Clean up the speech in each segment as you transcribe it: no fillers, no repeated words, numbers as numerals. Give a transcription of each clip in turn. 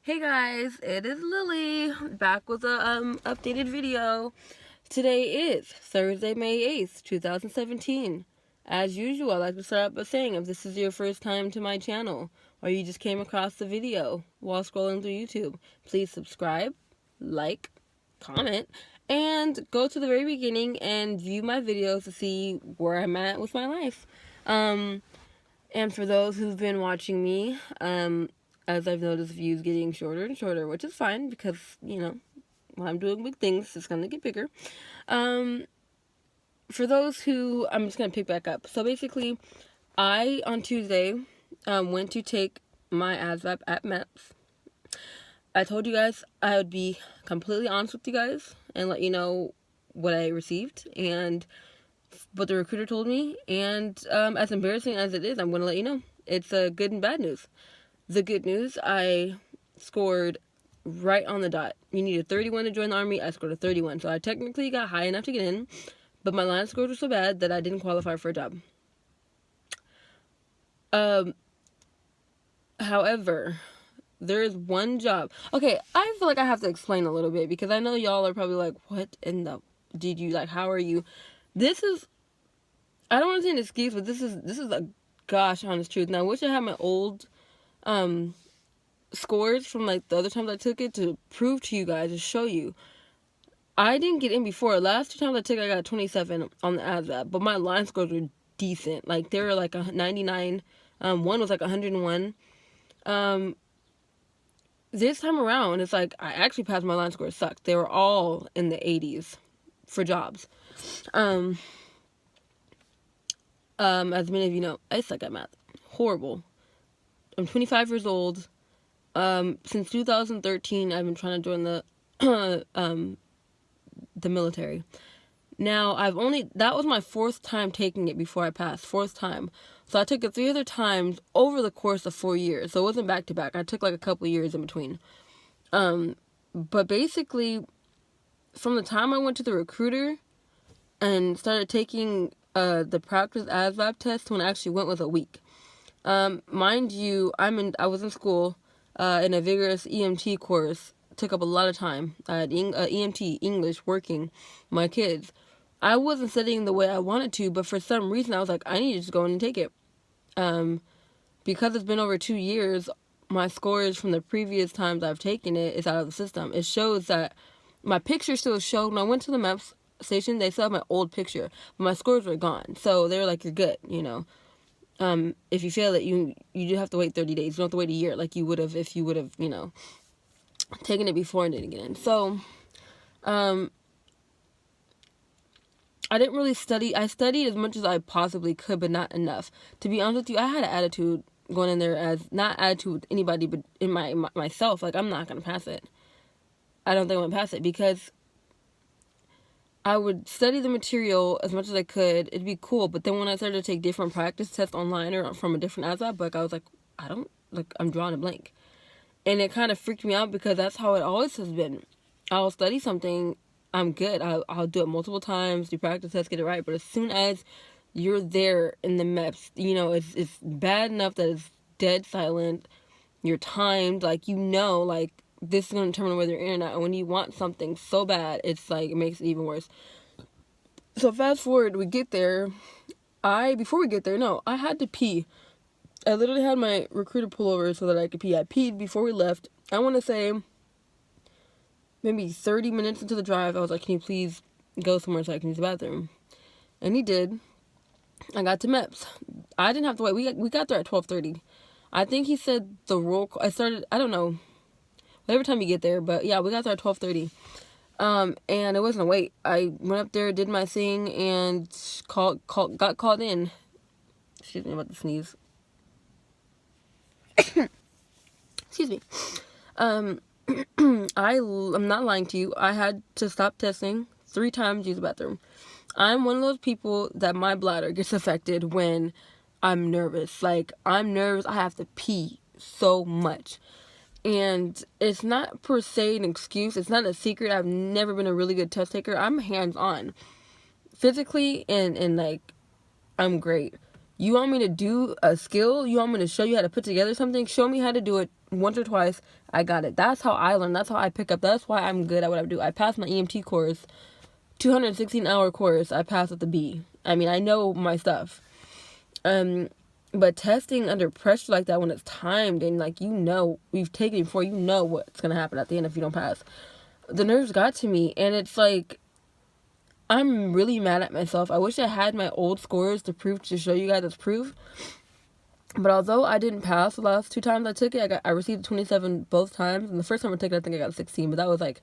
Hey guys, it is Lily, back with a updated video. Today is Thursday, May 8th, 2017. As usual, I like to start out by saying if this is your first time to my channel, or you just came across the video while scrolling through YouTube, please subscribe, like, comment, and go to the very beginning and view my videos to see where I'm at with my life. And for those who've been watching me, as I've noticed views getting shorter and shorter, which is fine because, when I'm doing big things, it's going to get bigger. For those who, I'm just going to pick back up. So basically, I, on Tuesday, went to take my asvab at meps. I told you guys I would be completely honest with you guys and let you know what I received and what the recruiter told me. And as embarrassing as it is, I'm going to let you know. It's good and bad news. The good news, I scored right on the dot. You needed 31 to join the Army. I scored a 31. So I technically got high enough to get in, but my line scores were so bad that I didn't qualify for a job. However, there is one job. Okay, I feel like I have to explain a little bit because I know y'all are probably like, what in the did you, like, how are you? This is, I don't want to say an excuse, but this is a gosh honest truth. Now, I wish I had my old scores from like the other times I took it to prove to you guys, to show you. I didn't get in before. Last 2 times I took it, I got 27 on the asvab, but my line scores were decent. Like they were like a 99. One was like 101. This time around, it's like I actually passed my line score. Sucked. They were all in the 80s for jobs. As many of you know, I suck at math. Horrible. I'm 25 years old. Since 2013, I've been trying to join the military. Now, that was my 4th time taking it before I passed. 4th time. So I took it 3 other times over the course of 4 years. So it wasn't back to back. I took like a couple years in between. But basically, from the time I went to the recruiter and started taking the practice asvab test, when I actually went was a week. Mind you, I was in school in a vigorous EMT course. Took up a lot of time. I had EMT, English, working, my kids. I wasn't studying the way I wanted to, but for some reason I was like, I need to just go in and take it. Because it's been over 2 years, my scores from the previous times I've taken it is out of the system. It shows that my picture still showed. When I went to the MEPS station, they still have my old picture, but my scores were gone. So they were like, you're good, if you fail it, you do have to wait 30 days. You don't have to wait a year like you would have if you would have, taken it before and didn't get in. So, I didn't really study. I studied as much as I possibly could, but not enough. To be honest with you, I had an attitude going in there, as not attitude with anybody, but in myself. Like, I'm not going to pass it. I don't think I'm going to pass it because I would study the material as much as I could. It'd be cool. But then when I started to take different practice tests online or from a different ASVAB book, I was like, I'm drawing a blank. And it kind of freaked me out because that's how it always has been. I'll study something, I'm good. I'll do it multiple times, do practice tests, get it right. But as soon as you're there in the MEPS, it's bad enough that it's dead silent. You're timed, like, like, this is going to determine whether you're in or not. And when you want something so bad, it's like, it makes it even worse. So fast forward, we get there. Before we get there, no, I had to pee. I literally had my recruiter pull over so that I could pee. I peed before we left. I want to say maybe 30 minutes into the drive, I was like, can you please go somewhere so I can use the bathroom? And he did. I got to MEPS. I didn't have to wait. We got there at 12:30. I think he said the roll call. I don't know, whatever time you get there. But yeah, we got there at 12:30. And it wasn't a wait. I went up there, did my thing, and got called in. Excuse me, I'm about to sneeze. Excuse me. I'm not lying to you. I had to stop testing 3 times, use the bathroom. I'm one of those people that my bladder gets affected when I'm nervous. Like, I'm nervous. I have to pee so much. And it's not per se an excuse. It's not a secret. I've never been a really good test taker. I'm hands-on. Physically and like, I'm great. You want me to do a skill? You want me to show you how to put together something? Show me how to do it once or twice, I got it. That's how I learn. That's how I pick up. That's why I'm good at what I do. I passed my EMT course, 216-hour course. I passed with a B. I mean, I know my stuff. But testing under pressure like that when it's timed and like, you know, we've taken it before, you know what's gonna happen at the end if you don't pass. The nerves got to me, and it's like, I'm really mad at myself. I wish I had my old scores to show you guys as proof. But although I didn't pass the last 2 times I took it, I received 27 both times. And the first time I took it, I think I got 16, but that was like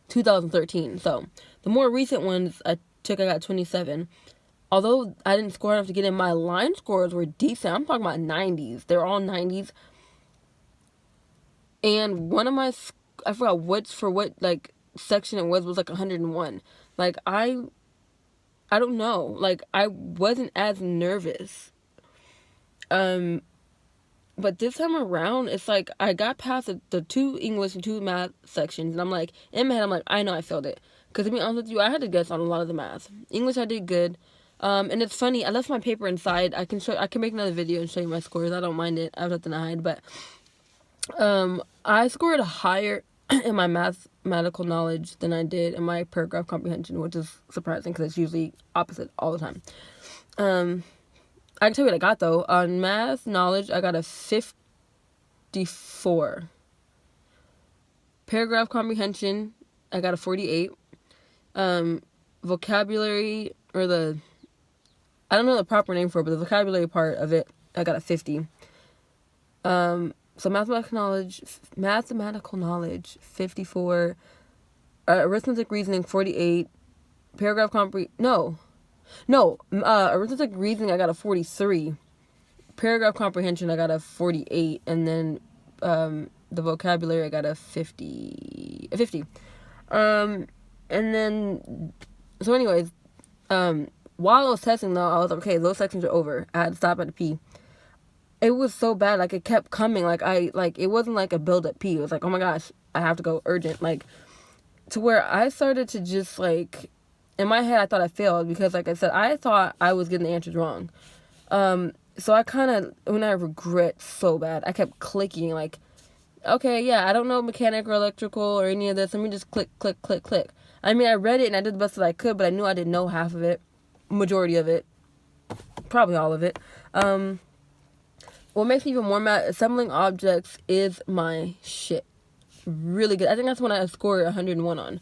2013. So the more recent ones I took, I got 27. Although I didn't score enough to get in, my line scores were decent. I'm talking about 90s. They're all 90s. And one of my, I forgot what like section it was like 101. Like, I don't know. Like, I wasn't as nervous. But this time around, it's like I got past the 2 English and 2 math sections, and I'm like, in my head, I'm like, I know I failed it. Because to be honest with you, I had to guess on a lot of the math. English, I did good. And it's funny, I left my paper inside. I can make another video and show you my scores. I don't mind it. I have nothing to hide. But I scored higher in my mathematical knowledge than I did in my paragraph comprehension, which is surprising because it's usually opposite all the time. I can tell you what I got, though. On math knowledge, I got a 54. Paragraph comprehension, I got a 48. Vocabulary, or I don't know the proper name for it, but the vocabulary part of it, I got a 50. So mathematical knowledge, 54. Arithmetic reasoning, 48. Paragraph arithmetic reasoning, I got a 43. Paragraph comprehension, I got a 48. And then the vocabulary, I got a 50. And then, so anyways, while I was testing, though, I was like, okay, those sections are over. I had to stop at a P. It was so bad, like, it kept coming. It wasn't like a build-up P. It was like, oh my gosh, I have to go urgent. Like, to where I started to just, like, in my head, I thought I failed because, like I said, I thought I was getting the answers wrong. So I kind of, when I regret so bad, I kept clicking, like, okay, yeah, I don't know mechanic or electrical or any of this. Let me just click. I mean, I read it and I did the best that I could, but I knew I didn't know half of it. Majority of it. Probably all of it. What makes me even more mad, assembling objects is my shit. Really good. I think that's when I scored 101 on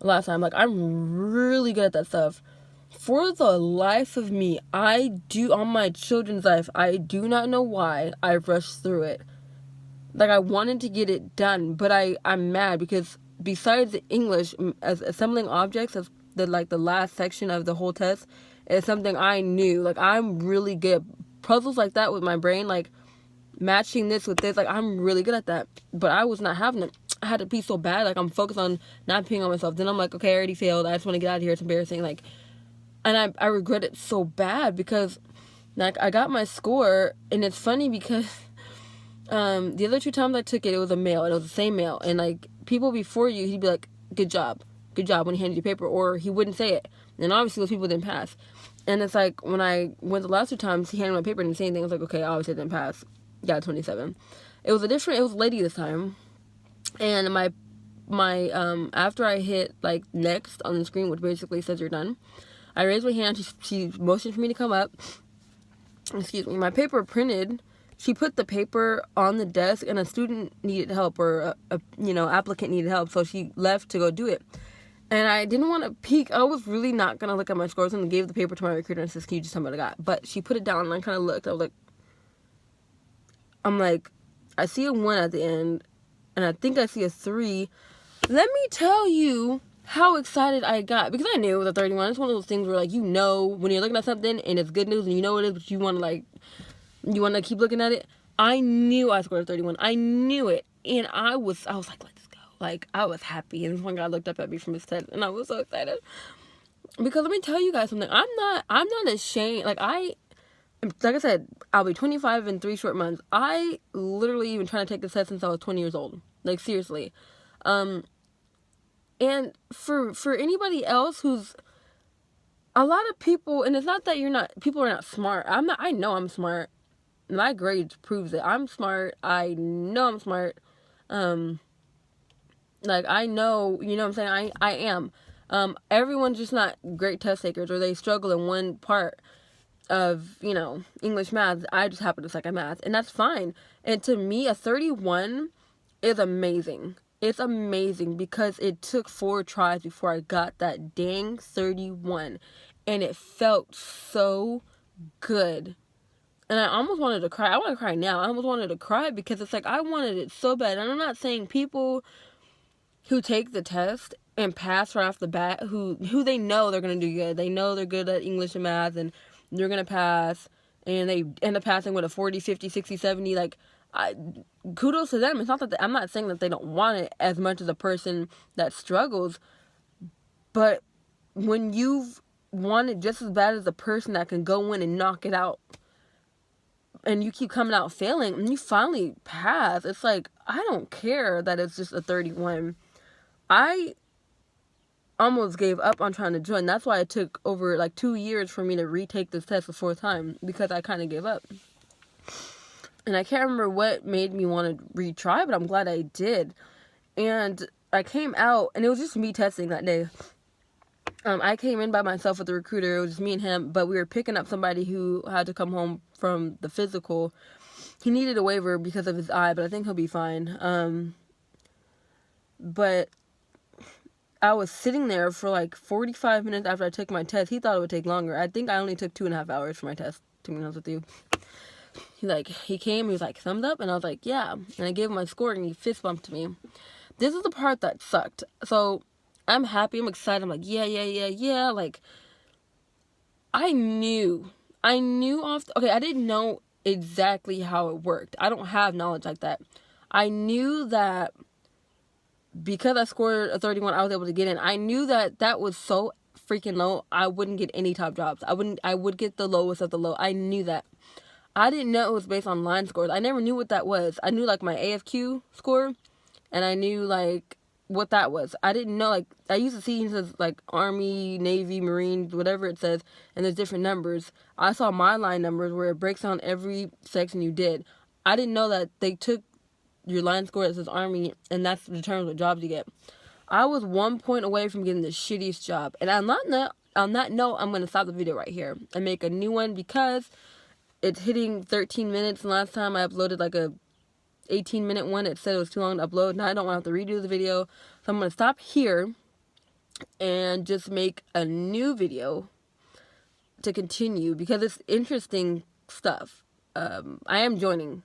last time. Like, I'm really good at that stuff. For the life of me, on my children's life, I do not know why I rushed through it. Like, I wanted to get it done, but I'm mad because besides English, as assembling objects, as the last section of the whole test, is something I knew. Like, I'm really good at puzzles like that with my brain, like matching this with this. Like, I'm really good at that, but I was not having it. I had to pee so bad. Like, I'm focused on not peeing on myself. Then I'm like, okay, I already failed. I just want to get out of here. It's embarrassing. Like, and I regret it so bad because, like, I got my score, and it's funny because the other 2 times I took it was a male, and it was the same male, and like, people before you, he'd be like, good job when he handed you paper, or he wouldn't say it, and obviously those people didn't pass. And it's like, when I went the last 2 times, he handed my paper and didn't say anything. I was like, okay, obviously I didn't pass. Got 27. It was a lady this time, and my after I hit like next on the screen, which basically says you're done, I raised my hand. She motioned for me to come up. Excuse me. My paper printed. She put the paper on the desk, and a student needed help, or a applicant needed help, so she left to go do it. And I didn't want to peek. I was really not gonna look at my scores, and gave the paper to my recruiter and says, "Can you just tell me what I got?" But she put it down, and I kind of looked. I'm like, I see a 1 at the end, and I think I see a 3. Let me tell you how excited I got, because I knew it was a 31. It's one of those things where, like, when you're looking at something and it's good news and you know it is, but you want to keep looking at it. I knew I scored a 31. I knew it, and I was like, let's go. Like, I was happy, and this one guy looked up at me from his test, and I was so excited. Because let me tell you guys something. I'm not ashamed. Like I said, I'll be 25 in 3 short months. I literally even trying to take this test since I was 20 years old. Like, seriously. And for anybody else who's, a lot of people, and it's not that people are not smart. I know I'm smart. my grades proves it. I'm smart. I know I'm smart. Like, I know, you know what I'm saying? I am. Everyone's just not great test takers, or they struggle in one part of, English, math. I just happen to suck at math, and that's fine. And to me, a 31 is amazing. It's amazing because it took 4 tries before I got that dang 31, and it felt so good. And I almost wanted to cry. I want to cry now. I almost wanted to cry because it's like I wanted it so bad. And I'm not saying people who take the test and pass right off the bat, who they know they're going to do good. They know they're good at English and math, and they're going to pass, and they end up passing with a 40, 50, 60, 70. Like, kudos to them. It's not that I'm not saying that they don't want it as much as a person that struggles, but when you've wanted just as bad as a person that can go in and knock it out, and you keep coming out failing, and you finally pass, it's like, I don't care that it's just a 31. I almost gave up on trying to join. That's why it took over like 2 years for me to retake this test the 4th time, because I kind of gave up. And I can't remember what made me want to retry, but I'm glad I did. And I came out, and it was just me testing that day. I came in by myself with the recruiter. It was just me and him, but we were picking up somebody who had to come home from the physical. He needed a waiver because of his eye, but I think he'll be fine. But I was sitting there for like 45 minutes after I took my test. He thought it would take longer. I think I only took 2.5 hours for my test, to be honest with you. He came, he was like, thumbs up? And I was like, yeah. And I gave him my score, and he fist bumped me. This is the part that sucked. So I'm happy, I'm excited. I'm like, yeah. Like, I knew okay, I didn't know exactly how it worked. I don't have knowledge like that. I knew that because I scored a 31, I was able to get in. I knew that was so freaking low, I wouldn't get any top jobs. I would get the lowest of the low. I knew that. I didn't know it was based on line scores. I never knew what that was. I knew, like, my AFQ score, and I knew, like, what that was. I didn't know, like, I used to see it says, like, Army, Navy, Marines, whatever it says, and there's different numbers. I saw my line numbers where it breaks down every section you did. I didn't know that they took your line score that says Army, and that's determines what jobs you get. I was 1 point away from getting the shittiest job. And on that note, I'm going to stop the video right here and make a new one because it's hitting 13 minutes. And last time I uploaded like a 18-minute one, it said it was too long to upload. Now I don't want to have to redo the video. So I'm going to stop here and just make a new video to continue because it's interesting stuff. I am joining.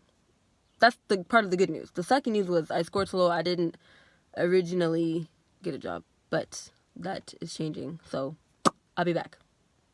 That's the part of the good news. The second news was I scored so low I didn't originally get a job, but that is changing. So I'll be back.